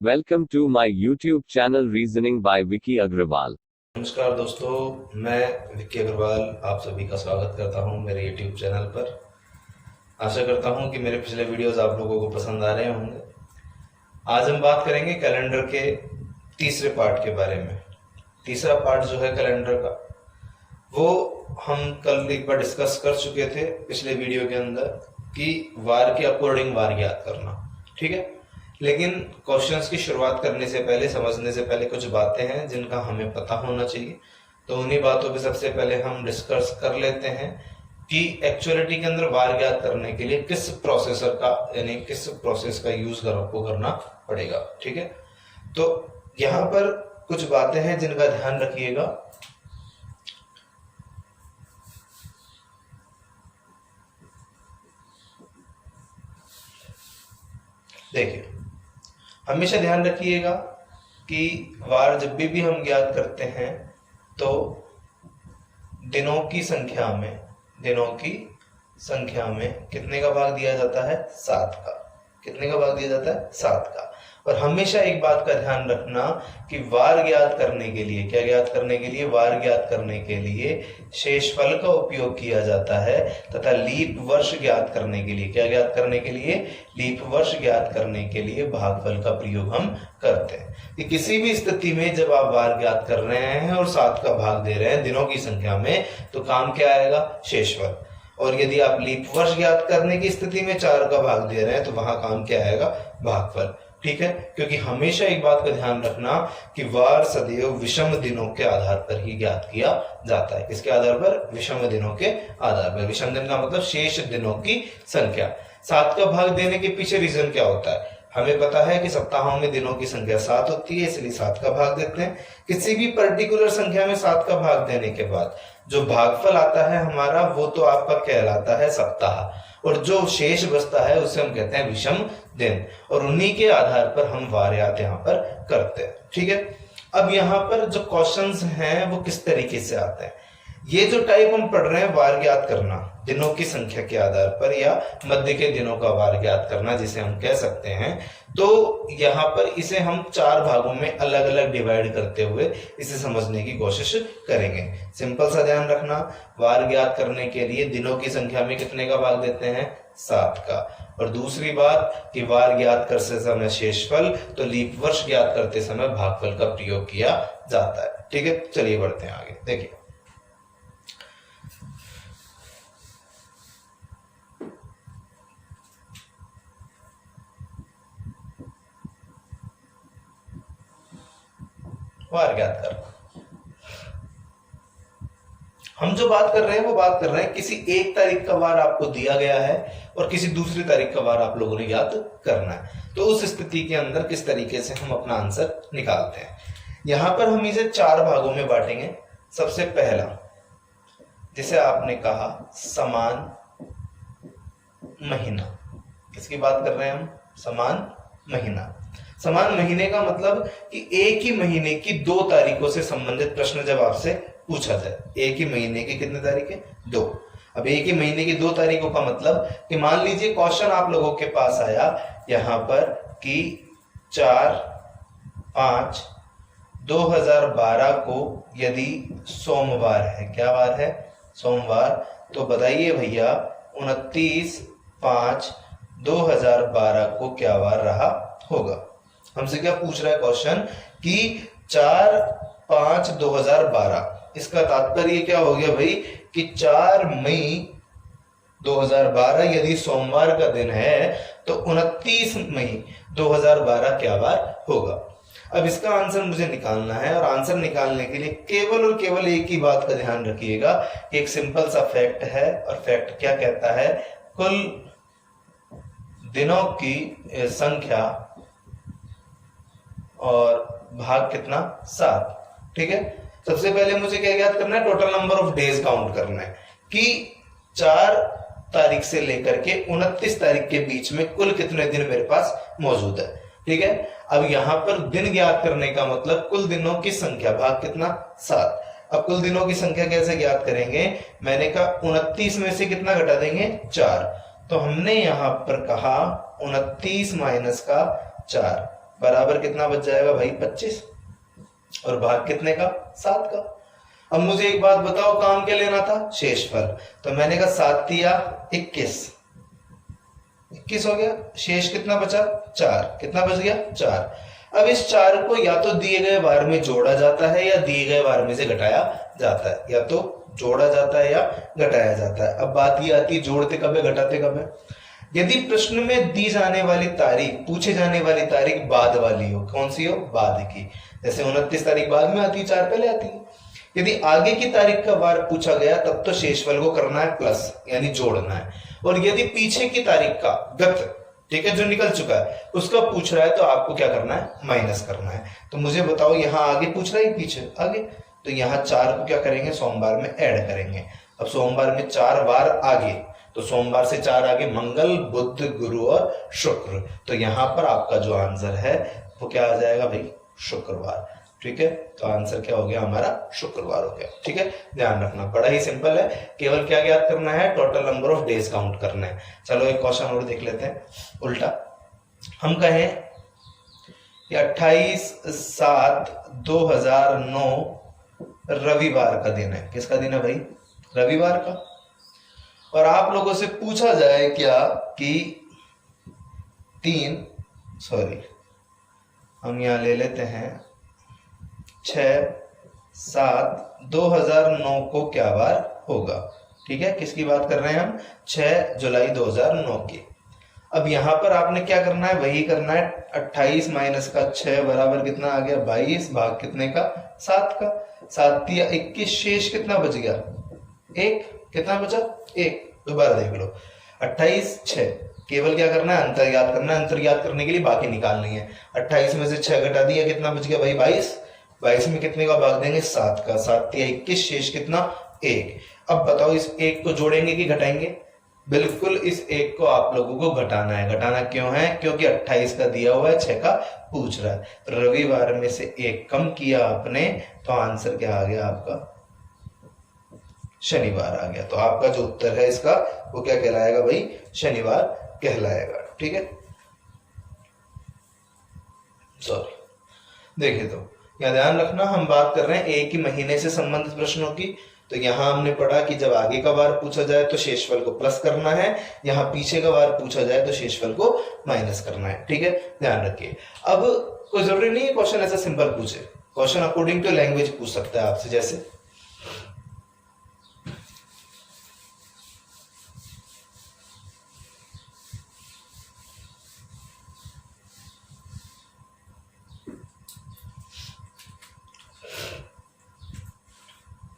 Welcome to my YouTube channel Reasoning by Vicky Agrawal. नमस्कार दोस्तों, मैं विक्की अग्रवाल आप सभी का स्वागत करता हूं मेरे YouTube चैनल पर। आशा करता हूं कि मेरे पिछले वीडियोस आप लोगों को पसंद आ रहे होंगे। आज हम बात करेंगे कैलेंडर के तीसरे पार्ट के बारे में। तीसरा पार्ट जो है कैलेंडर का, वो हम कल एक बार डिस्कस कर चुके थे पिछले वीडियो के अंदर कि वार के अकॉर्डिंग वार याद करना, ठीक है। लेकिन क्वेश्चंस की शुरुआत करने से पहले, समझने से पहले कुछ बातें हैं जिनका हमें पता होना चाहिए। तो उन्हीं बातों पे सबसे पहले हम डिस्कस कर लेते हैं कि एक्चुअलिटी के अंदर वार याद करने के लिए किस प्रोसेसर का, यानी किस प्रोसेस का यूज आपको करना पड़ेगा, ठीक है। तो यहाँ पर कुछ बातें हैं जिनका ध्यान रखिएगा। देखिए, हमेशा ध्यान रखिएगा कि वार जब भी हम ज्ञात करते हैं तो दिनों की संख्या में कितने का भाग दिया जाता है? 7 का। कितने का भाग दिया जाता है? 7 का। और हमेशा एक बात का ध्यान रखना कि वार ज्ञात करने के लिए, क्या ज्ञात करने के लिए? वार ज्ञात करने के लिए शेषफल का उपयोग किया जाता है तथा लीप वर्ष ज्ञात करने के लिए, क्या ज्ञात करने के लिए? लीप वर्ष ज्ञात करने के लिए भागफल का प्रयोग हम करते हैं। कि किसी भी स्थिति में जब आप वार ज्ञात कर रहे हैं और 7 का भाग दे रहे हैं दिनों की संख्या में, तो काम क्या आएगा? शेषफल। और यदि आप लीप वर्ष ज्ञात करने की स्थिति में 4 का भाग दे रहे हैं तो वहां काम क्या आएगा? भागफल, ठीक है। क्योंकि हमेशा एक बात का ध्यान रखना कि वार सदैव विषम दिनों के आधार पर ही ज्ञात किया जाता है। किसके आधार पर? विषम दिनों के आधार पर। विषम दिन का मतलब शेष दिनों की संख्या। 7 का भाग देने के पीछे रीजन क्या होता है? हमें पता है कि सप्ताहों में दिनों की संख्या 7 होती है, इसलिए 7 का भाग देते हैं। किसी भी पर्टिकुलर संख्या में 7 का भाग देने के बाद जो भागफल आता है हमारा, वो तो आपका कहलाता है सप्ताह, और जो शेष बचता है उसे हम कहते हैं विषम दिन। और उन्हीं के आधार पर हम वार याद यहाँ पर करते हैं, ठीक है। अब यहाँ पर जो क्वेश्चंस हैं वो किस तरीके से आते हैं? ये जो टाइप हम पढ़ रहे हैं वार ज्ञात करना दिनों की संख्या के आधार पर, या मध्य के दिनों का वार ज्ञात करना जिसे हम कह सकते हैं, तो यहाँ पर इसे हम 4 भागों में अलग अलग डिवाइड करते हुए इसे समझने की कोशिश करेंगे। सिंपल सा ध्यान रखना, वार ज्ञात करने के लिए दिनों की संख्या में कितने का भाग देते हैं? 7 का। और दूसरी बात कि वार ज्ञात करते समय शेषफल, तो लीप वर्ष ज्ञात करते समय भागफल का प्रयोग किया जाता है, ठीक है। चलिए बढ़ते हैं आगे। देखिए, वार ज्ञात करना, हम जो बात कर रहे हैं वो बात कर रहे हैं किसी एक तारीख का वार आपको दिया गया है और किसी दूसरी तारीख का वार आप लोगों ने याद करना है। तो उस स्थिति के अंदर किस तरीके से हम अपना आंसर निकालते हैं? यहां पर हम इसे 4 भागों में बांटेंगे। सबसे पहला, जिसे आपने कहा समान महीना, किसकी बात कर रहे हैं हम? समान महीना। समान महीने का मतलब कि एक ही महीने की 2 तारीखों से संबंधित प्रश्न जब आपसे पूछा जाए। एक ही महीने की कितने तारीखें? 2। अब एक ही महीने की 2 तारीखों का मतलब कि मान लीजिए क्वेश्चन आप लोगों के पास आया यहां पर कि 4/5/2012 को यदि सोमवार है, क्या वार है? सोमवार। तो बताइए भैया 29/5/2012 को क्या वार रहा होगा? हमसे क्या पूछ रहा है क्वेश्चन कि 4/5/2012, इसका तात्पर्य क्या हो गया भाई कि 4 मई 2012 यदि सोमवार का दिन है तो 29 मई 2012 क्या वार होगा? अब इसका आंसर मुझे निकालना है, और आंसर निकालने के लिए केवल और केवल एक ही बात का ध्यान रखिएगा कि एक सिंपल सा फैक्ट है, और फैक्ट क्या कहता है? कुल दिनों की संख्या और भाग कितना? 7, ठीक है। सबसे पहले मुझे क्या ज्ञात करना है? Total number of days count करना है कि 4 तारीख से लेकर के 29 तारीख के बीच में कुल कितने दिन मेरे पास मौजूद है, ठीक है। अब यहां पर दिन ज्ञात करने का मतलब कुल दिनों की संख्या भाग कितना? 7। अब कुल दिनों की संख्या कैसे ज्ञात करेंगे? मैंने कहा 29 में से कितना घटा देंगे? 4। तो हमने यहां पर कहा 29 माइनस का 4, बराबर कितना बच जाएगा भाई 25, और भाग कितने का 7 का। अब मुझे एक बात बताओ, काम क्या लेना था, शेषफल। तो मैंने कहा 7 दिया 21 हो गया, शेष कितना बचा 4, कितना बच गया 4। अब इस 4 को या तो दिए गए बार में जोड़ा जाता है या दिए गए बार में से घटाया जाता है, या तो जोड़ा जाता है या घटाया जाता है। अब बात ये आती है जोड़ते कब है घटाते कब है। यदि प्रश्न में दी जाने वाली तारीख, पूछे जाने वाली तारीख बाद वाली हो, कौन सी हो, बाद की, जैसे 29 तारीख बाद में आती है, 4 पहले आती है। यदि आगे की तारीख का वार पूछा गया तब तो शेषफल को करना है प्लस, यानी जोड़ना है। और यदि पीछे की तारीख का गत, ठीक है, जो निकल चुका है उसका पूछ रहा है तो आपको क्या करना है, माइनस करना है। तो मुझे बताओ यहाँ आगे पूछ रहा है पीछे आगे, तो यहाँ 4 को क्या करेंगे, सोमवार में ऐड करेंगे। अब सोमवार में 4 वार आगे, तो सोमवार से 4 आगे मंगल बुध गुरु और शुक्र। तो यहाँ पर आपका जो आंसर है वो क्या आ जाएगा भाई, शुक्रवार। ठीक है, तो आंसर क्या हो गया हमारा, शुक्रवार हो गया। ठीक है, ध्यान रखना, बड़ा ही सिंपल है, केवल क्या ज्ञात करना है, total number of days count करना है। चलो एक क्वेश्चन और देख लेते हैं उल्टा। हम कहें कि 28/7/2009 रविवार का दिन है। किसका दिन है भाई, रविवार का। और आप लोगों से पूछा जाए क्या कि हम यहां ले लेते हैं 6/7/2009 को क्या वार होगा। ठीक है, किसकी बात कर रहे हैं हम, 6 जुलाई 2009 की। अब यहां पर आपने क्या करना है, वही करना है, 28 माइनस का 6 बराबर कितना आ गया 22, भाग कितने का 7 का। 7 या 21, शेष कितना बच गया 1, कितना बचा 1। दोबारा देख लो, 28 6, केवल क्या करना है, अंतर याद करना है। अंतर याद करने के लिए बाकी निकालनी है। 28 में से 6 घटा दिया, कितना बच गया भाई 22। 22 में कितने का भाग देंगे 7 का। 7 या 21, शेष कितना 1। अब बताओ इस 1 को जोड़ेंगे कि घटाएंगे, बिल्कुल इस 1 को आप लोगों को घटाना है। घटाना क्यों है, क्योंकि 28 का दिया हुआ है, 6 का पूछ रहा है। रविवार में से 1 कम किया आपने, तो आंसर क्या आ गया आपका, शनिवार आ गया। तो आपका जो उत्तर है इसका वो क्या कहलाएगा भाई, शनिवार कहलाएगा। ठीक है, सॉरी, देखिए तो यहाँ ध्यान रखना, हम बात कर रहे हैं एक ही महीने से संबंधित प्रश्नों की। तो यहाँ हमने पढ़ा कि जब आगे का वार पूछा जाए तो शेषफल को प्लस करना है, यहाँ पीछे का वार पूछा जाए तो शेषफल को माइनस करना है। ठीक है, ध्यान रखिए। अब कोई जरूरी नहीं है क्वेश्चन ऐसा सिंपल पूछे, क्वेश्चन अकॉर्डिंग टू लैंग्वेज पूछ सकता है आपसे। जैसे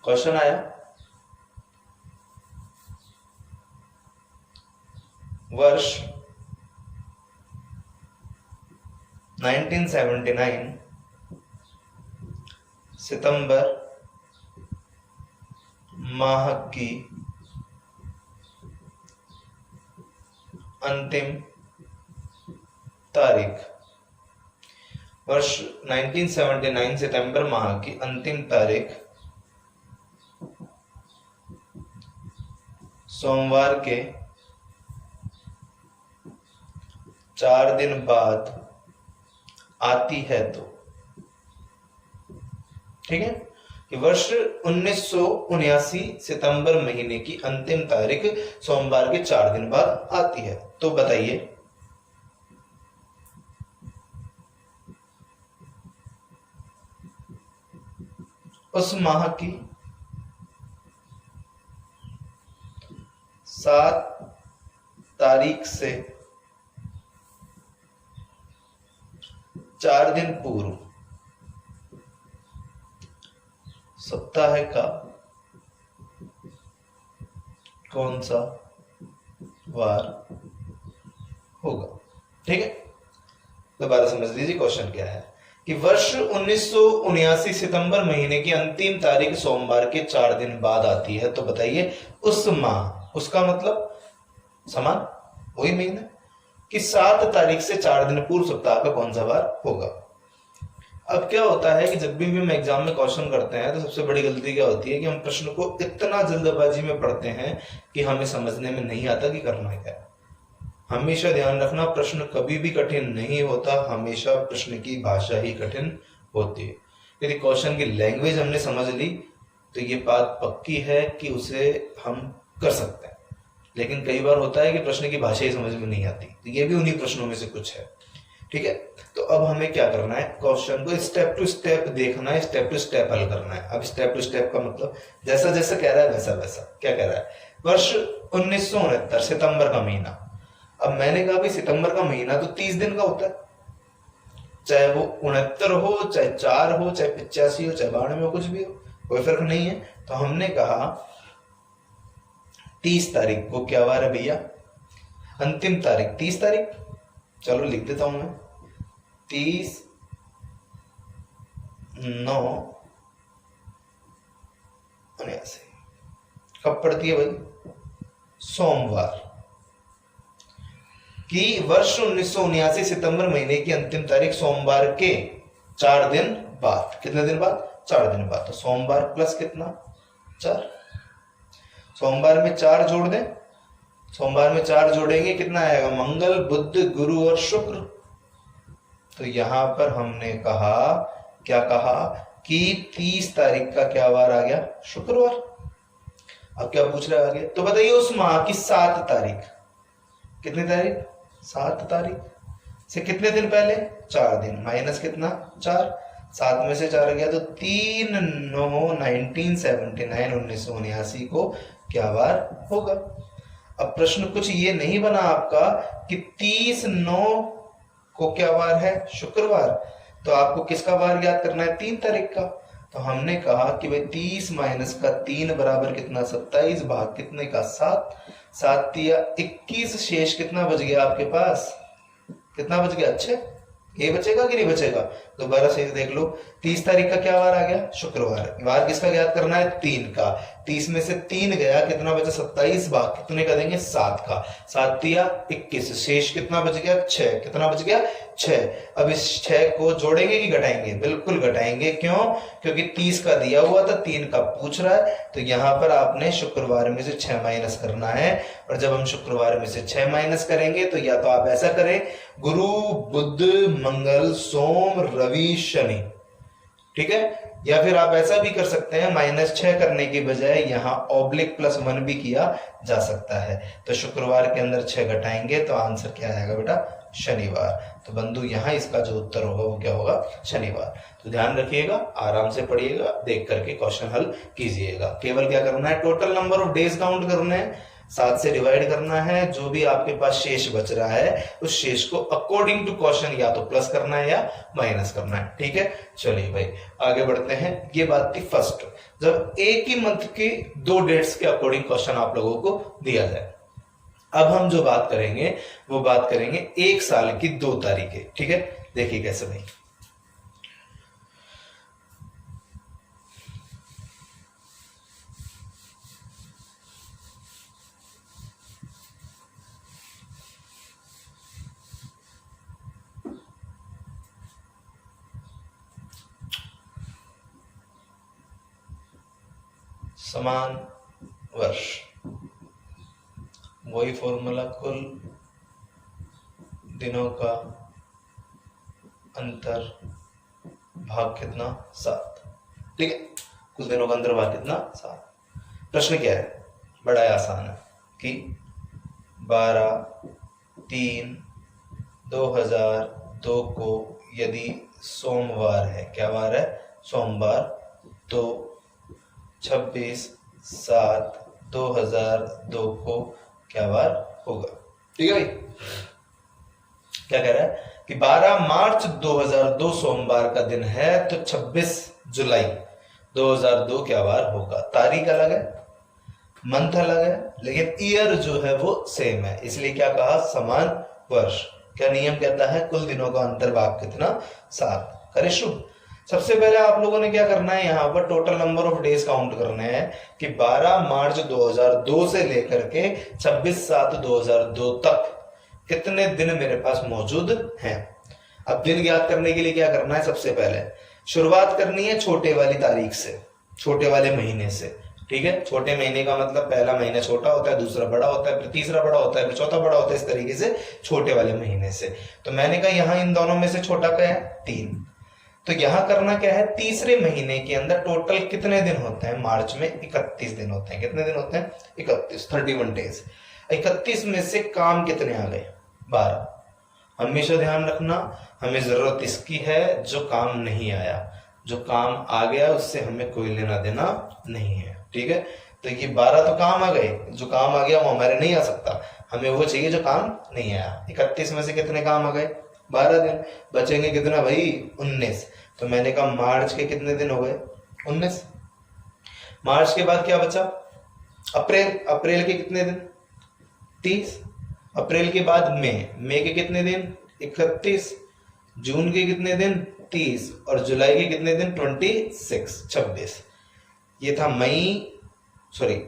क्वेश्चन आया, वर्ष 1979 सितंबर माह की अंतिम तारीख। वर्ष 1979 सितंबर माह की अंतिम तारीख सोमवार के 4 दिन बाद आती है। तो ठीक है, कि वर्ष 1979 सितंबर महीने की अंतिम तारीख सोमवार के 4 दिन बाद आती है। तो बताइए उस माह की 7 तारीख से 4 दिन पूर्व सप्ताह का कौन सा वार होगा। ठीक है, दोबारा समझ लीजिए क्वेश्चन क्या है कि वर्ष 1979 सितंबर महीने की अंतिम तारीख सोमवार के 4 दिन बाद आती है। तो बताइए उस माह, उसका मतलब समान वही महीना, कि 7 तारीख से 4 दिन पूर्व सप्ताह का कौन सा वार होगा। अब क्या होता है कि जब भी हम एग्जाम में क्वेश्चन करते हैं तो सबसे बड़ी गलती क्या होती है कि हम प्रश्न को इतना जल्दबाजी में पढ़ते हैं कि हमें समझने में नहीं आता कि करना क्या है। हमेशा ध्यान रखना, प्रश्न कभी भी कठिन नहीं होता, हमेशा प्रश्न की भाषा ही कठिन होती है। यदि क्वेश्चन की लैंग्वेज हमने समझ ली तो ये बात पक्की है कि उसे हम कर सकते हैं। लेकिन कई बार होता है कि प्रश्न की भाषा ही समझ में नहीं आती, तो ये भी उन्हीं प्रश्नों में से कुछ है। ठीक है, तो अब हमें क्या करना है, क्वेश्चन को स्टेप टू स्टेप देखना है, स्टेप टू स्टेप हल करना है। अब स्टेप टू स्टेप का मतलब जैसा जैसा कह रहा है वैसा वैसा। क्या कह रहा है, वर्ष 1969 सितंबर का महीना। अब मैंने कहा भाई सितंबर का महीना तो 30 दिन का होता है, चाहे वो 69 हो, चाहे 4 हो, चाहे 85 हो, चाहे 92 हो, कुछ भी हो, कोई फर्क नहीं है। तो हमने कहा 30 तारीख को क्या वार है भैया, अंतिम तारीख 30 तारीख। चलो लिख देता हूं मैं, 30/9/79 कब पड़ती है भाई, सोमवार की वर्ष 1979 सितंबर महीने की अंतिम तारीख सोमवार के 4 दिन बाद। कितने दिन बाद, 4 दिन बाद। तो सोमवार प्लस कितना, 4। सोमवार में 4 जोड़ दें, सोमवार में 4 जोड़ेंगे कितना आएगा, मंगल बुध गुरु और शुक्र। तो यहां पर हमने कहा, क्या कहा कि 30 तारीख का क्या वार आ गया, शुक्रवार। अब क्या पूछ रहा है आगे, तो बताइए उस माह की 7 तारीख, कितनी तारीख, 7 तारीख से कितने दिन पहले, 4 दिन, माइनस कितना, 4। 7 में से 4 गया तो 3/9/1979 को क्या वार होगा। अब प्रश्न कुछ ये नहीं बना आपका कि 30/9 को क्या वार है, शुक्रवार। तो आपको किसका वार याद करना है, 3 तारीख का। तो हमने कहा कि भाई 30 माइनस का 3 बराबर कितना, 27 भाग कितने का, 7। 7 या 21, शेष कितना बच गया आपके पास, कितना बच गया, 6। ये बचेगा कि नहीं बचेगा, दोबारा से देख लो। 30 तारीख का क्या वार आ गया, शुक्रवार। वार किसका याद करना है, 3 का। 30 में से 3 गया, कितना बचा, 27 भाग कितने का देंगे, 7 का। 7 या 21, शेष कितना बच गया, 6। कितना बच गया, 6। अब इस 6 को जोड़ेंगे कि घटाएंगे, बिल्कुल घटाएंगे। क्यों, क्योंकि 30 का दिया हुआ था, 3 का पूछ रहा है। तो यहां पर आपने शुक्रवार में से 6 माइनस करना है। और जब हम शुक्रवार में से 6 माइनस करेंगे तो या तो आप ऐसा करें, गुरु बुध मंगल सोम रवि शनि, ठीक है, या फिर आप ऐसा भी कर सकते हैं, -6 करने की बजाय यहां ऑब्लिक +1 भी किया जा सकता है। तो शुक्रवार के अंदर 6 घटाएंगे तो आंसर क्या आएगा बेटा, शनिवार। तो बंधु यहां इसका जो उत्तर होगा वो क्या होगा, शनिवार। तो ध्यान रखिएगा, आराम से पढ़िएगा, देख करके क्वेश्चन हल कीजिएगा। केवल क्या करना है, total number of days count करने हैं, 7 से डिवाइड करना है। जो भी आपके पास शेष बच रहा है उस शेष को अकॉर्डिंग टू क्वेश्चन या तो प्लस करना है या माइनस करना है। ठीक है, चलिए भाई आगे बढ़ते हैं। ये बात थी फर्स्ट, जब एक ही मंथ के 2 डेट्स के अकॉर्डिंग क्वेश्चन आप लोगों को दिया जाए। अब हम जो बात करेंगे वो बात करेंगे 1 साल की 2 तारीखें। ठीक है, देखिए कैसे भाई, समान वर्ष, वही फॉर्मूला, कुल दिनों का अंतर भाग कितना, 7। ठीक है, कुल दिनों का अंतर भाग कितना, 7। प्रश्न क्या है, बड़ा आसान है कि 12/3/2002 को यदि सोमवार है, क्या वार है, सोमवार, तो 26/7/2002 को क्या वार होगा। ठीक है भाई, क्या कह रहा है कि 12 मार्च 2002 सोमवार का दिन है, तो 26 जुलाई 2002 क्या वार होगा। तारीख अलग है, मंथ अलग है, लेकिन ईयर जो है वो सेम है, इसलिए क्या कहा, समान वर्ष। क्या नियम कहता है, कुल दिनों का अंतर भाग कितना, 7। करे शुभ। सबसे पहले आप लोगों ने क्या करना है, यहां पर total number of days count करने हैं कि 12 मार्च 2002 से लेकर के 26/7/2002 तक कितने दिन मेरे पास मौजूद हैं। अब दिन ज्ञात करने के लिए क्या करना है, सबसे पहले शुरुआत करनी है छोटे वाली तारीख से, छोटे वाले महीने से। ठीक है, छोटे महीने का मतलब पहला महीना छोटा होता है, दूसरा बड़ा होता है, फिर तीसरा बड़ा होता है, फिर चौथा बड़ा होता है, इस तरीके से छोटे वाले महीने से। तो मैंने कहा यहाँ इन दोनों में से छोटा क्या है, 3। तो यहाँ करना क्या है, तीसरे महीने के अंदर टोटल कितने दिन होते हैं, मार्च में 31 दिन होते हैं। कितने दिन होते हैं, 31 डेज। 31 में से काम कितने आ गए, 12। हमेशा ध्यान रखना, हमें जरूरत इसकी है जो काम नहीं आया, जो काम आ गया उससे हमें कोई लेना देना नहीं है। ठीक है, तो ये 12 तो काम आ गए, जो काम आ गया वो हमारे नहीं आ सकता, हमें वो चाहिए जो काम नहीं आया। 31 में से कितने काम आ गए, 12 दिन। बचेंगे कितना भाई, 19। तो मैंने कहा मार्च के कितने दिन हो गए, 19। मार्च के बाद क्या बचा, अप्रैल। अप्रैल के कितने दिन, 30। अप्रैल के बाद मई के कितने दिन, 31। जून के कितने दिन, 30। और जुलाई के कितने दिन, 26। ये था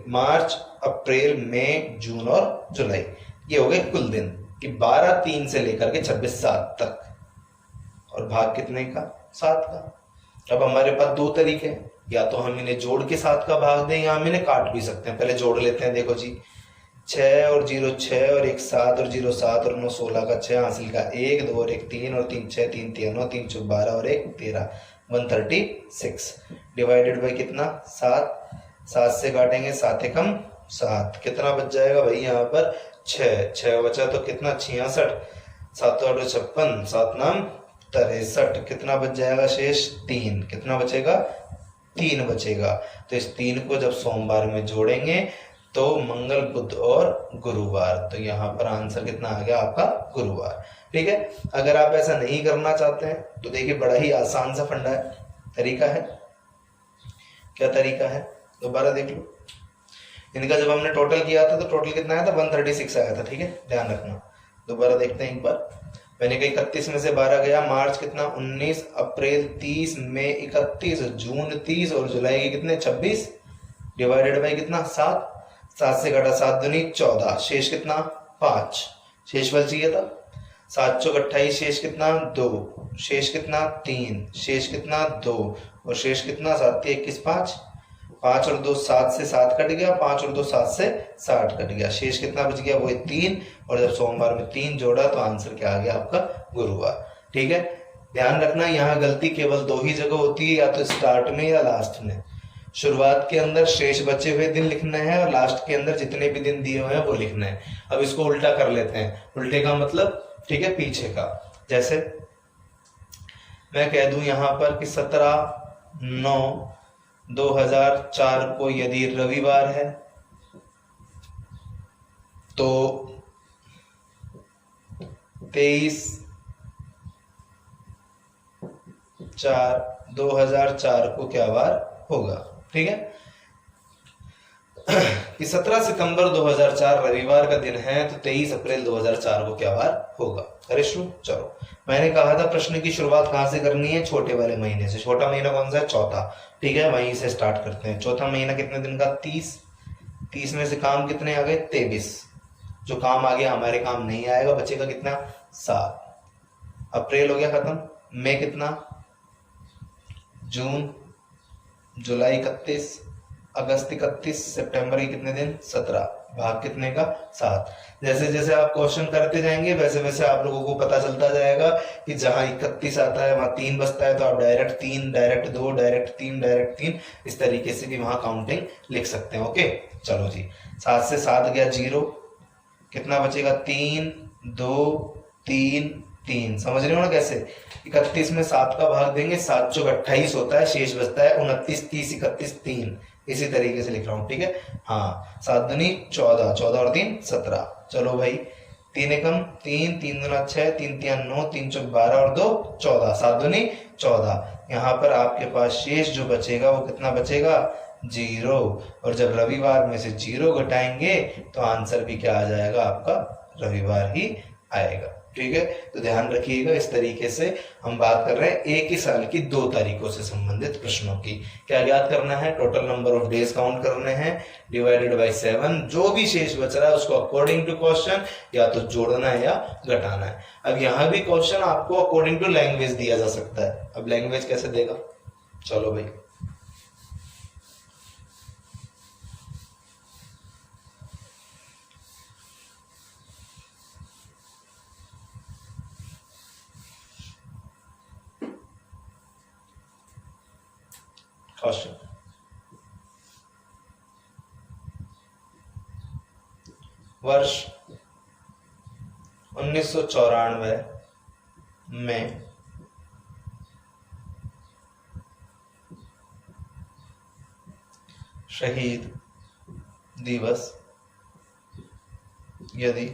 मार्च, अप्रैल, मई, जून और जुलाई। ये हो गए कुल दिन कि 12 3 से लेकर के 26 7 तक। और भाग कितने का, 7 का। अब हमारे पास 2 तरीके हैं, या तो हम इन्हें जोड़ के 7 का भाग दें, या हम इन्हें काट भी सकते हैं। पहले जोड़ लेते हैं। देखो जी, 6 और 0 6 और 1 7 और 0 7 और 9 16 का 6 हासिल का 1 2 और 1 3 और 3 6 3 3 9 3 4 12 और 1 13 136 डिवाइडेड बाई कितना, 7। 7 से काटेंगे 7 एकम 7, कितना बच जाएगा भाई यहाँ पर, 6 बचा तो कितना, 66। 7 8 56, 7 9 63, कितना बच जाएगा शेष, 3। कितना बचेगा, 3 बचेगा। तो इस 3 को जब सोमवार में जोड़ेंगे तो मंगल बुध और गुरुवार, तो यहाँ पर आंसर कितना आ गया आपका, गुरुवार। ठीक है, अगर आप ऐसा नहीं करना चाहते हैं तो देखिए बड़ा ही आसान सा फंडा है, तरीका है। क्या तरीका है, दोबारा देख लो। इनका जब हमने टोटल किया था तो टोटल कितना आया था, 136 आया था। ठीक है, ध्यान रखना। दोबारा देखते हैं एक बार। मैंने कहा 31 में से 12 गया, मार्च कितना, 19, अप्रैल 30, मई 31, जून 30 और जुलाई के कितने, 26 डिवाइडेड बाई कितना, 7। 7 से घटा 7 दूनी 14, शेष कितना, 5। शेष बल चाहिए था, 7 चौक 28, शेष कितना, 2। शेष कितना, 3। शेष कितना, 2 और शेष कितना, 7 21 5। 5 और 2 7 से 7 कट गया, 5 और 2 7 से 60 कट गया। शेष कितना बच गया, वो 3। और जब सोमवार में 3 जोड़ा तो आंसर क्या आ गया आपका, गुरुवार। ठीक है, ध्यान रखना यहाँ गलती केवल 2 ही जगह होती है, या तो स्टार्ट में या लास्ट में। शुरुआत के अंदर शेष बचे हुए दिन लिखना है और लास्ट के अंदर जितने भी दिन दिए हुए हैं वो लिखना है। अब इसको उल्टा कर लेते हैं। उल्टे का मतलब, ठीक है, पीछे का। जैसे मैं कह दूं यहाँ पर कि 17/9/2004 को यदि रविवार है तो 23/4/2004 को क्या वार होगा। ठीक है, कि 17 सितंबर 2004 रविवार का दिन है तो 23 अप्रैल 2004 को क्या वार होगा। अरे शुरू, चलो मैंने कहा था प्रश्न की शुरुआत कहां से करनी है, छोटे वाले महीने से। छोटा महीना कौन सा है, चौथा। ठीक है, वहीं से स्टार्ट करते हैं। चौथा महीना कितने दिन का, 30। 30 में से काम कितने आ गए, 23। जो काम आ गया हमारे काम नहीं आएगा, बचेगा कितना, 7। अप्रैल हो गया खत्म। मई कितना, जून, जुलाई 31, अगस्त 31, सितंबर के कितने दिन, 17। भाग कितने का, 7। जैसे जैसे आप क्वेश्चन करते जाएंगे वैसे वैसे आप लोगों को पता चलता जाएगा कि जहां 31 आता है वहां 3 बचता है, तो आप डायरेक्ट 3, डायरेक्ट 2, डायरेक्ट 3, डायरेक्ट 3 इस तरीके से भी वहां काउंटिंग लिख सकते हैं। ओके, चलो जी। 7 से 7 गया 0, कितना बचेगा, 3 2 3 3। समझ रहे हो ना कैसे। 31 में 7 का भाग देंगे, 7 चौक 28 होता है, शेष बचता है 29 30 31 3। इसी तरीके से लिख रहा हूं। ठीक है, हाँ, 7 दूनी 14, 14 और 3 17। चलो भाई, 3 एकम 3, 3 दूना 6, 3 3 9, 3 चौक 12 और 2 14, 7 दूनी 14। यहाँ पर आपके पास शेष जो बचेगा वो कितना बचेगा, 0। और जब रविवार में से 0 घटाएंगे तो आंसर भी क्या आ जाएगा आपका, रविवार ही आएगा। ठीक है, तो ध्यान रखिएगा। इस तरीके से हम बात कर रहे हैं एक ही साल की 2 तारीखों से संबंधित प्रश्नों की। क्या ज्ञात करना है, total number of days count करने हैं डिवाइडेड बाय 7। जो भी शेष बच रहा है उसको अकॉर्डिंग टू क्वेश्चन या तो जोड़ना है या घटाना है। अब यहाँ भी क्वेश्चन आपको अकॉर्डिंग टू लैंग्वेज दिया जा सकता है। अब लैंग्वेज कैसे देगा, चलो भाई। क्वेश्चन, वर्ष 1994 में शहीद दिवस यदि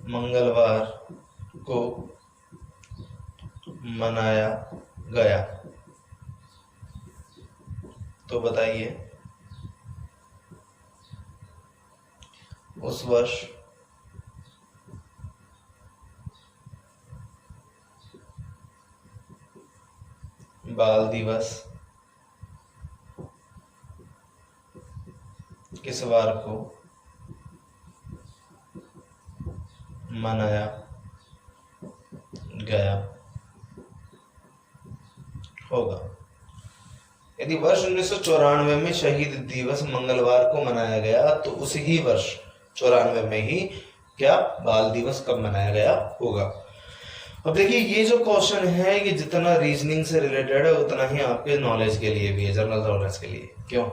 मंगलवार को मनाया गया तो बताइए उस वर्ष बाल दिवस किस वार को मनाया गया होगा। यदि वर्ष 1994 में शहीद दिवस मंगलवार को मनाया गया तो उसी ही वर्ष 94 में ही क्या बाल दिवस कब मनाया गया होगा। अब देखिए ये जो क्वेश्चन है ये जितना रीजनिंग से रिलेटेड है उतना ही आपके नॉलेज के लिए भी है, जनरल नॉलेज के लिए। क्यों?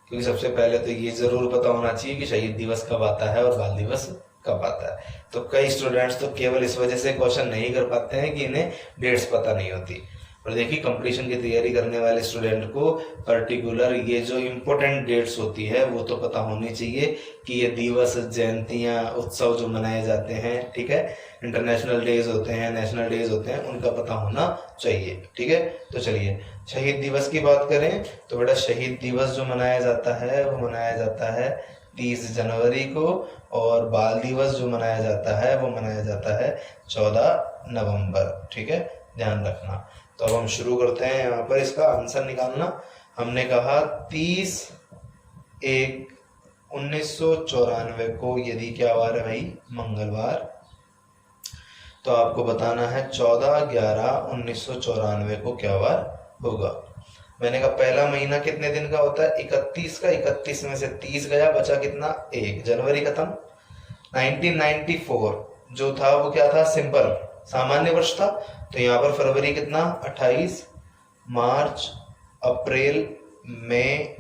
क्योंकि सबसे पहले तो ये जरूर पता होना चाहिए कि शहीद दिवस कब आता है और बाल दिवस कब आता है। तो कई स्टूडेंट्स तो केवल इस वजह से क्वेश्चन नहीं कर पाते हैं कि इन्हें डेट्स पता नहीं होती। और देखिए कंपटीशन की तैयारी करने वाले स्टूडेंट को पर्टिकुलर ये जो इम्पोर्टेंट डेट्स होती है वो तो पता होनी चाहिए कि ये दिवस, जयंतियां, उत्सव जो मनाए जाते हैं, ठीक है, इंटरनेशनल डेज होते हैं, नेशनल डेज होते हैं, उनका पता होना चाहिए। ठीक है, तो चलिए शहीद दिवस की बात करें तो बेटा शहीद दिवस जो मनाया जाता है वो मनाया जाता है 30 जनवरी को, और बाल दिवस जो मनाया जाता है वो मनाया जाता है 14 नवंबर। ठीक है, ध्यान रखना। तो अब हम शुरू करते हैं यहाँ पर इसका आंसर निकालना। हमने कहा 30/1/1994 को यदि क्या वार है भाई, मंगलवार, तो आपको बताना है 14/11/1994 को क्या वार होगा। मैंने कहा पहला महीना कितने दिन का होता है, 31 का। 31 में से 30 गया, बचा कितना, 1। जनवरी खत्म। 1994 जो था वो क्या था, सिंपल सामान्य वर्ष था। तो यहाँ पर फरवरी कितना, 28, मार्च, अप्रैल, मई,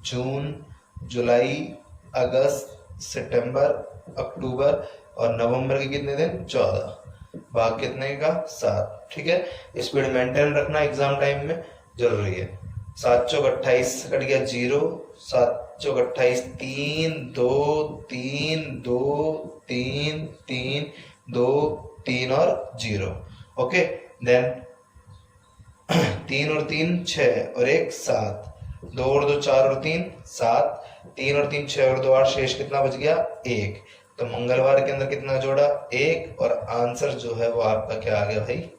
जून, जुलाई, अगस्त, सितंबर, अक्टूबर और नवंबर के कितने दिन, 14। भाग कितने का, 7। ठीक है, स्पीड मेंटेन रखना एग्जाम टाइम में जरूरी है। 7 चौक 28 कट गया 0, 7 चौक 28, 3 2 3 2 3 3 2 3 और 0। ओके, देन 3 और 3 6 और 1 7, 2 और 2 4 और 3 7, 3 और 3 6 और 2 8, शेष कितना बच गया, 1। तो मंगलवार के अंदर कितना जोड़ा, 1, और आंसर जो है वो आपका क्या आ गया भाई,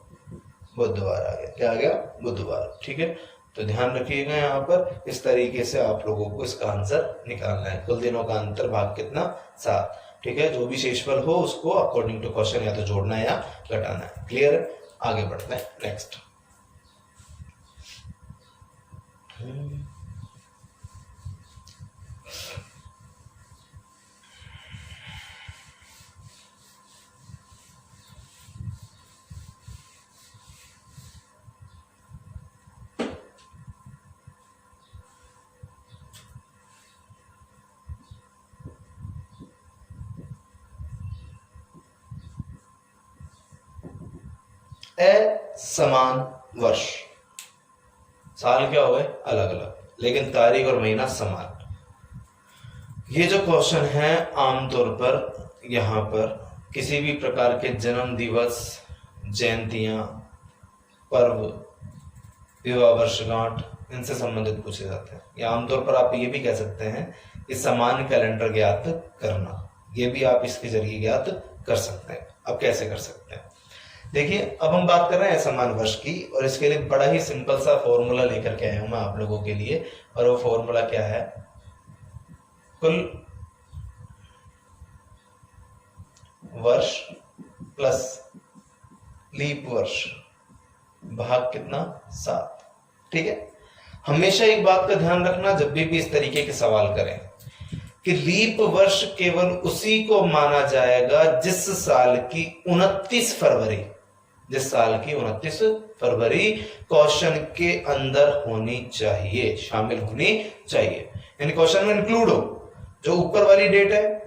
बुधवार आ गया। क्या आ गया, बुधवार। ठीक है, तो ध्यान रखिएगा यहाँ पर इस तरीके से आप लोगों को इसका आंसर निकालना है। कुल दिनों का अंतर भाग कितना, 7। ठीक है, जो भी शेषफल हो उसको अकॉर्डिंग टू क्वेश्चन या तो जोड़ना है या घटाना है। क्लियर है, आगे बढ़ते हैं नेक्स्ट। समान वर्ष, साल क्या हुए अलग अलग, लेकिन तारीख और महीना समान। ये जो क्वेश्चन है आमतौर पर यहाँ पर किसी भी प्रकार के जन्म दिवस, जयंतियां, पर्व, विवाह वर्षगांठ, इनसे संबंधित पूछे जाते हैं। या आमतौर पर आप ये भी कह सकते हैं कि समान कैलेंडर ज्ञात करना, ये भी आप इसके जरिए ज्ञात कर सकते हैं। अब कैसे कर सकते हैं, देखिए अब हम बात कर रहे हैं समान वर्ष की, और इसके लिए बड़ा ही सिंपल सा फॉर्मूला लेकर के आया हूं मैं आप लोगों के लिए। और वो फॉर्मूला क्या है, कुल वर्ष प्लस लीप वर्ष भाग कितना, 7। ठीक है, हमेशा एक बात का ध्यान रखना जब भी इस तरीके के सवाल करें कि लीप वर्ष केवल उसी को माना जाएगा जिस साल की 29 फरवरी जिस साल की 29 फरवरी क्वेश्चन के अंदर होनी चाहिए, शामिल होनी चाहिए, यानी क्वेश्चन में इंक्लूड हो। जो ऊपर वाली डेट है,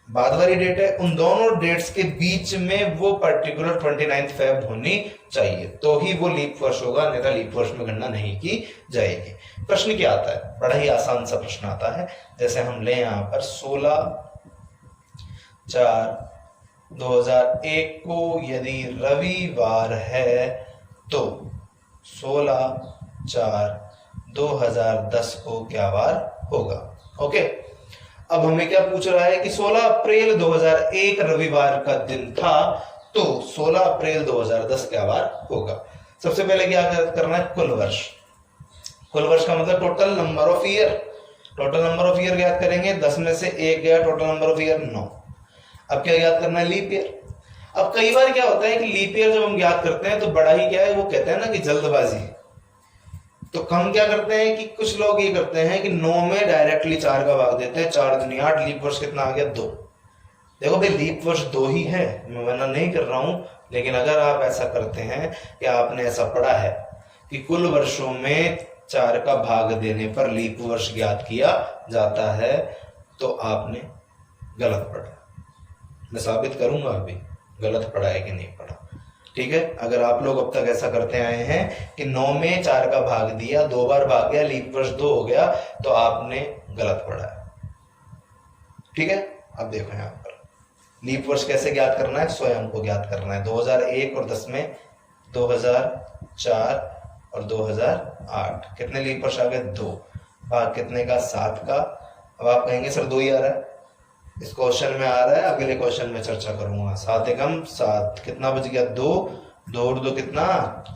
बाद वाली डेट है, उन दोनों डेट्स के बीच में वो पर्टिकुलर 29 फेब होनी चाहिए, तो ही वो लीप वर्ष होगा, नहीं तो लीप वर्ष में गणना नहीं की जाएगी। प्रश्न क्या आता है? बड़ा ही आसान सा प्रश्न आता है। जैसे हम ले यहां पर 16/4/2001 को यदि रविवार है तो 16/4/2010 को क्या वार होगा? ओके, अब हमें क्या पूछ रहा है कि 16 अप्रैल 2001 रविवार का दिन था, तो 16 अप्रैल 2010 क्या वार होगा? सबसे पहले क्या करना है? कुल वर्ष। कुल वर्ष का मतलब total number of year. Total number of year ज्ञात करेंगे, 10 में से 1 गया, टोटल नंबर ऑफ ईयर 9। अब क्या ज्ञात करना है? Leap year. अब कई बार क्या होता है कि लीप ईयर जब हम ज्ञात करते हैं तो बड़ा ही क्या है, वो कहते हैं ना कि जल्दबाजी। तो हम क्या करते हैं कि कुछ लोग ये करते हैं कि 9 में डायरेक्टली 4 का भाग देते हैं, 4 दूनी 8, लीप वर्ष कितना आ गया? 2। देखो भाई, लीप वर्ष 2 ही है, मैं मना नहीं कर रहा हूं, लेकिन अगर आप ऐसा करते हैं कि आपने ऐसा पढ़ा है कि कुल वर्षों में 4 का भाग देने पर लीप वर्ष ज्ञात किया जाता है, तो आपने गलत पढ़ा। मैं साबित करूंगा अभी गलत पढ़ा है कि नहीं पढ़ा, ठीक है? अगर आप लोग अब तक ऐसा करते आए हैं कि 9 में 4 का भाग दिया, 2 बार भाग गया, लीप वर्ष 2 हो गया, तो आपने गलत पढ़ा है, ठीक है? अब देखो यहां पर लीप वर्ष कैसे ज्ञात करना है, स्वयं को ज्ञात करना है। 2001 और 10 में 2004 और 2008 कितने लीप वर्ष आ गए? 2। भाग कितने का? 7 का। अब आप कहेंगे सर 2 ही आ रहा है, इस क्वेश्चन में आ रहा है, अगले क्वेश्चन में चर्चा करूंगा। 7 एकम 7, कितना बच गया? 2। 2 और 2 कितना?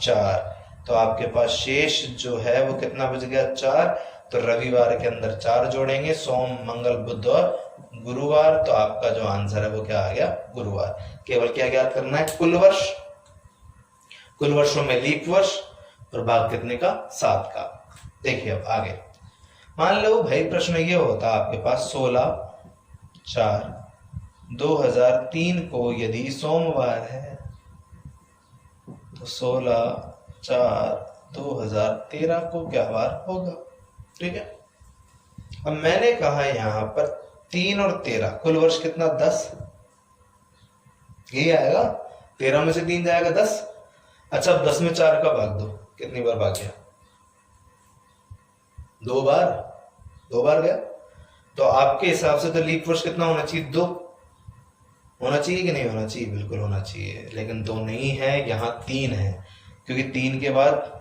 4। तो आपके पास शेष जो है वो कितना बच गया? 4। तो रविवार के अंदर 4 जोड़ेंगे, सोम मंगल बुध और गुरुवार, तो आपका जो आंसर है वो क्या आ गया? गुरुवार। केवल क्या ज्ञात करना है? कुल वर्ष। कुल वर्षों में लीप वर्ष और भाग कितने का? 7 का। देखिए अब आगे मान लो भाई प्रश्न ये होता आपके पास 16/4/2003 को यदि सोमवार है तो 16/4/2013 को क्या वार होगा? ठीक है। अब मैंने कहा यहां पर 3 और 13, कुल वर्ष कितना? 10। यही आएगा, 13 में से 3 जाएगा 10। अच्छा, अब 10 में 4 का भाग दो, कितनी बार भाग गया? 2 बार। 2 बार गया, तो आपके हिसाब से तो लीप वर्ष कितना होना चाहिए? 2 होना चाहिए कि नहीं होना चाहिए? बिल्कुल होना चाहिए, लेकिन 2 नहीं है, यहाँ 3 है, क्योंकि 3 के बाद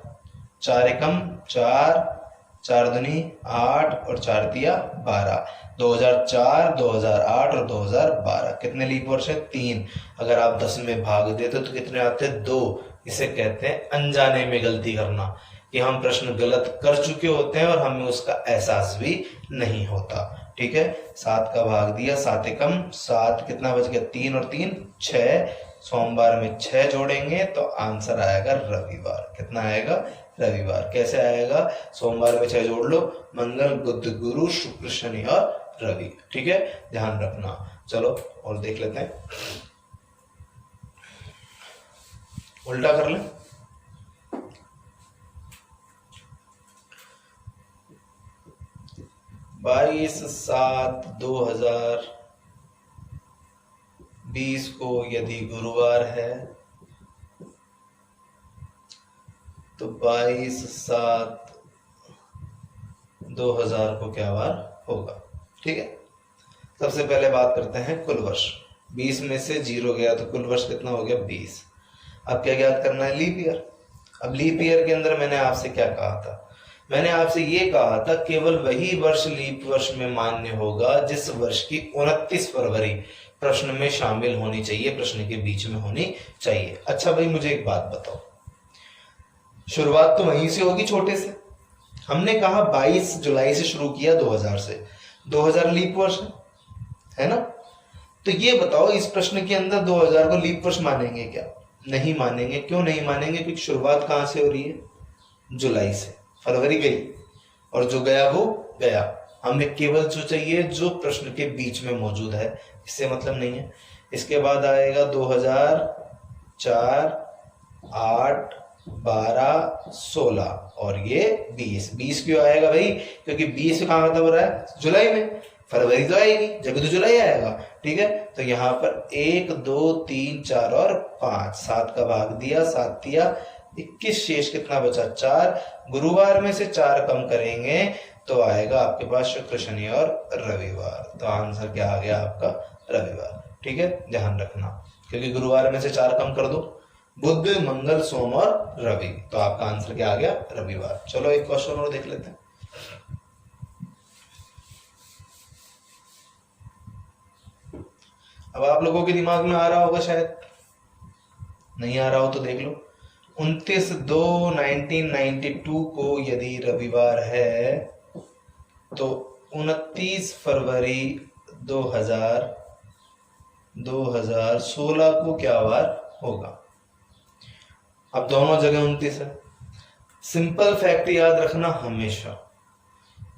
4 एकम 4, 4 दूनी 8 और 4 तिया 12। 2004, 2008 और 2012 कितने लीप वर्ष है? 3। अगर आप 10 में भाग देते तो कितने आते? 2। इसे कहते हैं अनजाने में गलती करना, कि हम प्रश्न गलत कर चुके होते हैं और हमें उसका एहसास भी नहीं होता। ठीक है, 7 का भाग दिया, 7 एकम 7, कितना बच गया? 3 और 3 6। सोमवार में 6 जोड़ेंगे तो आंसर आएगा रविवार। कितना आएगा? रविवार। कैसे आएगा? सोमवार में 6 जोड़ लो, मंगल बुध गुरु शुक्र शनि और रवि। ठीक है, ध्यान रखना। चलो और देख लेते हैं, उल्टा कर लें। बाईस 7/2020 को यदि गुरुवार है तो 22/7/2000 को क्या वार होगा? ठीक है, सबसे पहले बात करते हैं कुल वर्ष। 20 में से 0 गया तो कुल वर्ष कितना हो गया? 20। अब क्या ज्ञात करना है? Leap year. अब लीप ईयर के अंदर मैंने आपसे क्या कहा था? मैंने आपसे ये कहा था केवल वही वर्ष लीप वर्ष में मान्य होगा जिस वर्ष की 29 फरवरी प्रश्न में शामिल होनी चाहिए, प्रश्न के बीच में होनी चाहिए। अच्छा भाई, मुझे एक बात बताओ, शुरुआत तो वहीं से होगी, छोटे से। हमने कहा 22 जुलाई से शुरू किया, 2000 से। 2000 लीप वर्ष है ना? तो ये बताओ, इस प्रश्न के अंदर 2000 को लीप वर्ष मानेंगे क्या? नहीं मानेंगे। क्यों नहीं मानेंगे? क्योंकि शुरुआत कहां से हो रही है? जुलाई से। फरवरी गई और जो गया वो गया। हमें केवल जो चाहिए जो प्रश्न के बीच में मौजूद है, इससे मतलब नहीं है। इसके बाद आएगा 2004 8, 12, 16 और ये 20। 20 क्यों आएगा भाई? क्योंकि 20 कहाँ खत्म हो रहा है? जुलाई में। फरवरी तो आएगी, जब तो जुलाई आएगा। ठीक है, तो यहाँ पर 1, 2, 3, 4 और 5, 7 का भाग दिया, 7 दिया 21, शेष कितना बचा? 4। गुरुवार में से 4 कम करेंगे तो आएगा आपके पास शुक्र, शनि और रविवार। तो आंसर क्या आ गया आपका? रविवार। ठीक है, ध्यान रखना, क्योंकि गुरुवार में से 4 कम कर दो, बुध, मंगल, सोम और रवि, तो आपका आंसर क्या आ गया? रविवार। चलो एक क्वेश्चन और देख लेते हैं। अब आप लोगों के दिमाग में आ रहा होगा, शायद नहीं आ रहा हो तो देख लो। 29/2/1992 को यदि रविवार है तो 29 फरवरी 2016 को क्या वार होगा? अब दोनों जगह 29 है। सिंपल फैक्ट याद रखना हमेशा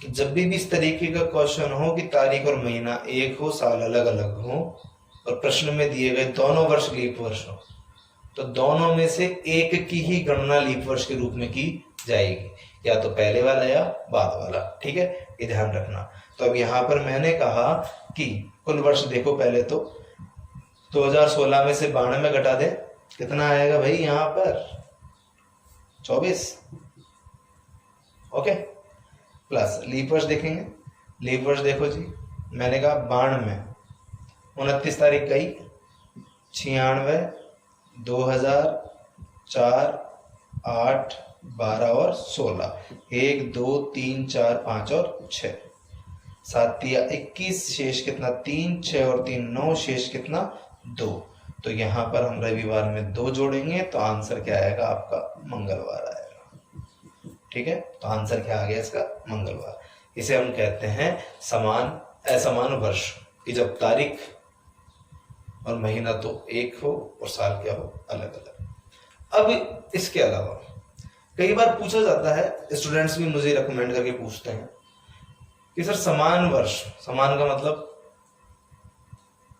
कि जब भी इस तरीके का क्वेश्चन हो कि तारीख और महीना एक हो, साल अलग अलग हो और प्रश्न में दिए गए दोनों वर्ष लीप वर्ष हो, तो दोनों में से एक की ही गणना लीप वर्ष के रूप में की जाएगी, या तो पहले वाला या बाद वाला। ठीक है, ये ध्यान रखना। तो अब यहाँ पर मैंने कहा कि कुल वर्ष देखो, पहले तो 2016 में से 92 घटा दे, कितना आएगा भाई? यहाँ पर 24। ओके, प्लस लीप वर्ष देखेंगे। लीप वर्ष देखो जी, मैंने कहा 92, 29 तारीख गई, 96, 2004, 8, 12 और 16, 1, 2, 3, 4, 5 और 6, 7 या 21, शेष कितना? 3, 6 और 3 9, शेष कितना? 2। तो यहाँ पर हम रविवार में 2 जोड़ेंगे तो आंसर क्या आएगा आपका? मंगलवार आएगा। ठीक है, तो आंसर क्या आ गया इसका? मंगलवार। इसे हम कहते हैं समान असमान वर्ष, कि जब तारीख और महीना तो एक हो और साल क्या हो? अलग अलग। अब इसके अलावा कई बार पूछा जाता है, स्टूडेंट्स भी मुझे रिकमेंड करके पूछते हैं कि सर समान वर्ष, समान का मतलब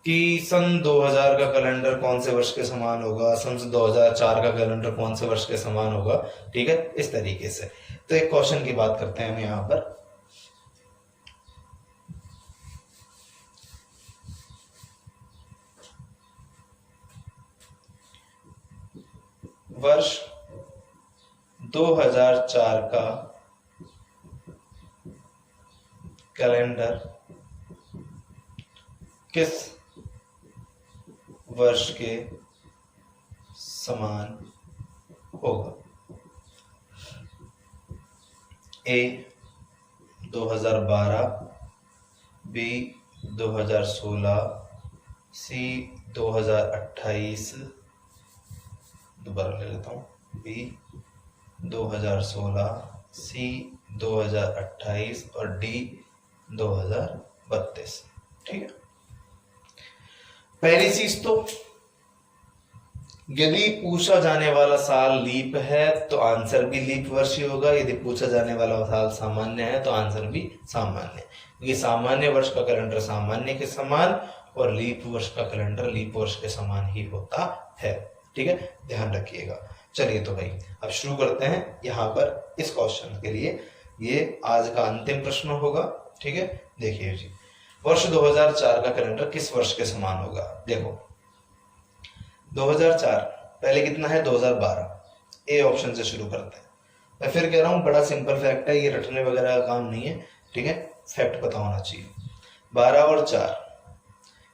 कि सन 2000 का कैलेंडर कौन से वर्ष के समान होगा, सन 2004 का कैलेंडर कौन से वर्ष के समान होगा। ठीक है, इस तरीके से। तो एक क्वेश्चन की बात करते हैं हम यहाँ पर। वर्ष 2004 का कैलेंडर किस वर्ष के समान होगा? ए 2012, बी 2016, सी 2028, दोबारा ले लेता हूँ, बी 2016, सी 2028 और डी 2032। ठीक है, पहली चीज तो यदि पूछा जाने वाला साल लीप है तो आंसर भी लीप वर्ष ही होगा, यदि पूछा जाने वाला साल सामान्य है तो आंसर भी सामान्य, क्योंकि सामान्य वर्ष का कैलेंडर सामान्य के समान और लीप वर्ष का कैलेंडर लीप वर्ष के समान ही होता है। ठीक है, ध्यान रखिएगा। चलिए तो भाई अब शुरू करते हैं यहाँ पर इस क्वेश्चन के लिए। ये आज का अंतिम प्रश्न होगा। ठीक है, देखिए जी, वर्ष 2004 का कैलेंडर किस वर्ष के समान होगा? देखो 2004 पहले कितना है? 2012। ए ऑप्शन से शुरू करते हैं। मैं फिर कह रहा हूँ, बड़ा सिंपल फैक्ट है, ये रटने वगैरह का काम नहीं है। ठीक है, फैक्ट पता होना चाहिए। 12 और 4,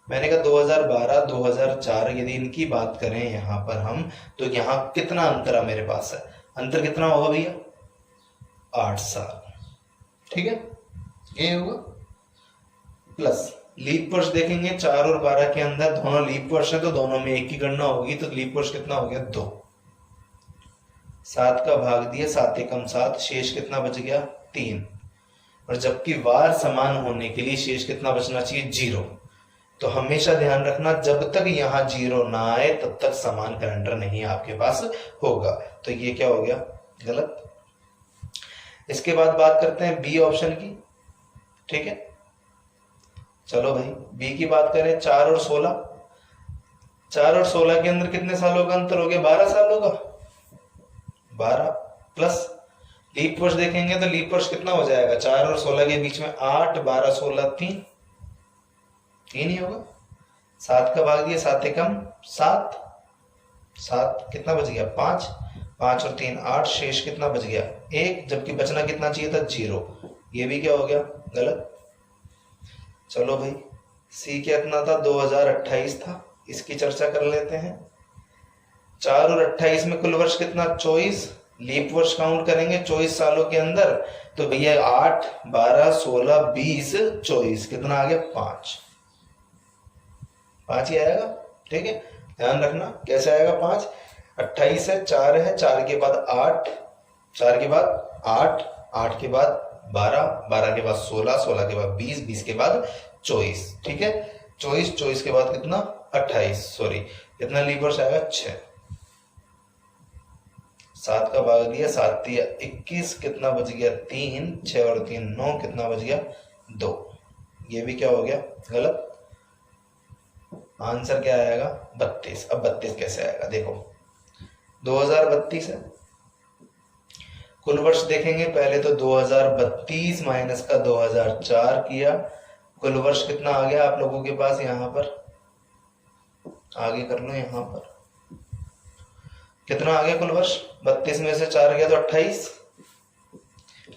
मैंने कहा 2012 2004, यदि इनकी बात करें यहाँ पर हम, तो यहाँ कितना अंतर मेरे पास है? अंतर कितना होगा भैया? 8 साल। ठीक है, ये होगा। प्लस लीप वर्ष देखेंगे, 4 और 12 के अंदर दोनों लीप वर्ष है तो दोनों में एक ही गणना होगी, तो लीप वर्ष कितना हो गया? 2। 7 का भाग दिया, 7 एकम 7, शेष कितना बच गया? 3। और जबकि वार समान होने के लिए शेष कितना बचना चाहिए? 0। तो हमेशा ध्यान रखना, जब तक यहाँ 0 ना आए तब तक समान कैलेंडर नहीं आपके पास होगा। तो ये क्या हो गया? गलत। इसके बाद बात करते हैं बी ऑप्शन की। ठीक है, चलो भाई बी की बात करें। 4 और 16, 4 और 16 के अंदर कितने सालों का अंतर हो गया? 12 सालों का। 12 प्लस लीप वर्ष देखेंगे तो लीप वर्ष कितना हो जाएगा, 4 और 16 के बीच में 8, 12, 16 3 ही होगा। 7 का भाग दिया, 7 एकम 7, 7 कितना बच गया 5, 5 और 3 8, शेष कितना बच गया 1, जबकि बचना कितना चाहिए था 0। ये भी क्या हो गया गलत। चलो भाई सी कितना था 2028 था, इसकी चर्चा कर लेते हैं। 4 और 28 में कुल वर्ष कितना 24, लीप वर्ष काउंट करेंगे 24 सालों के अंदर तो भैया 8, 12, 16, 20, 24 कितना आ गया 5 ही आएगा। ठीक है, ध्यान रखना कैसे आएगा 5। 28 है, 4 है, 4 के बाद 8, 4 के बाद 8, 8 के बाद 12, 12 के बाद 16, 16 के बाद 20, 20 के बाद 24। ठीक है, 24, 24 के बाद कितना 28, सॉरी कितना लीप वर्ष आएगा 6। 7 का भाग दिया, 7 दिया 21, कितना बच गया 3, 6 और 3 9, कितना बच गया 2। ये भी क्या हो गया गलत। आंसर क्या आएगा 32। अब 32 कैसे आएगा देखो, 2032 है। कुल वर्ष देखेंगे पहले तो 2032 माइनस का 2004 किया, कुल वर्ष कितना आ गया आप लोगों के पास, यहां पर आगे कर लो, यहां पर कितना आ गया कुल वर्ष, 32 में से 4 गया तो 28।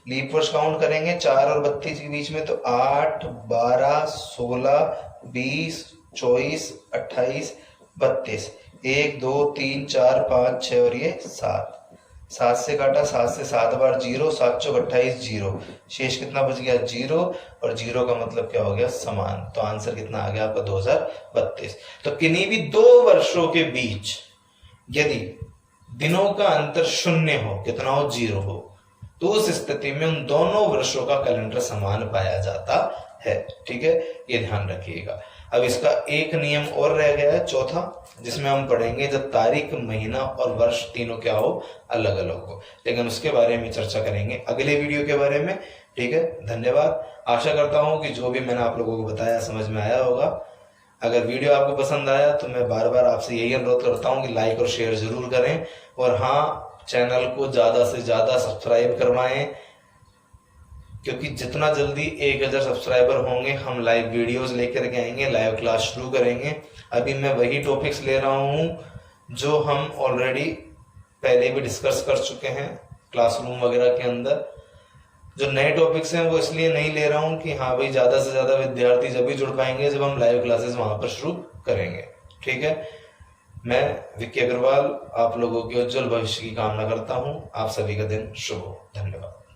लीप वर्ष काउंट करेंगे 4 और 32 के बीच में तो 8, 12, 16, 20, 24, 28, 32, 1, 2, 3, 4, 5, 6 और ये 7। 7 से काटा, 7 से 7 बार 0, 7 चौक 28 0, शेष कितना बच गया 0, और 0 का मतलब क्या हो गया समान। तो आंसर कितना आ गया आपका 2032। तो किन्हीं भी 2 वर्षों के बीच यदि दिनों का अंतर 0 हो, कितना हो 0 हो, तो उस स्थिति में उन दोनों वर्षों का कैलेंडर समान पाया जाता है। ठीक है, ये ध्यान रखिएगा। अब इसका एक नियम और रह गया है चौथा, जिसमें हम पढ़ेंगे जब तारीख, महीना और वर्ष तीनों क्या हो अलग अलग हो, लेकिन उसके बारे में चर्चा करेंगे अगले वीडियो के बारे में। ठीक है, धन्यवाद। आशा करता हूं कि जो भी मैंने आप लोगों को बताया समझ में आया होगा। अगर वीडियो आपको पसंद आया तो मैं बार बार आपसे यही अनुरोध करता हूं कि लाइक और शेयर जरूर करें, और हाँ, चैनल को ज्यादा से ज्यादा सब्सक्राइब करवाएं, क्योंकि जितना जल्दी 1000 सब्सक्राइबर होंगे हम लाइव वीडियोस लेकर के आएंगे, लाइव क्लास शुरू करेंगे। अभी मैं वही टॉपिक्स ले रहा हूं जो हम ऑलरेडी पहले भी डिस्कस कर चुके हैं क्लासरूम वगैरह के अंदर। जो नए टॉपिक्स हैं वो इसलिए नहीं ले रहा हूं कि हाँ भाई ज्यादा से ज्यादा विद्यार्थी जब भी जुड़ पाएंगे जब हम लाइव क्लासेस वहां पर शुरू करेंगे। ठीक है, मैं विक्की अग्रवाल आप लोगों के उज्जवल भविष्य की कामना करता हूं। आप सभी का दिन शुभ हो। धन्यवाद।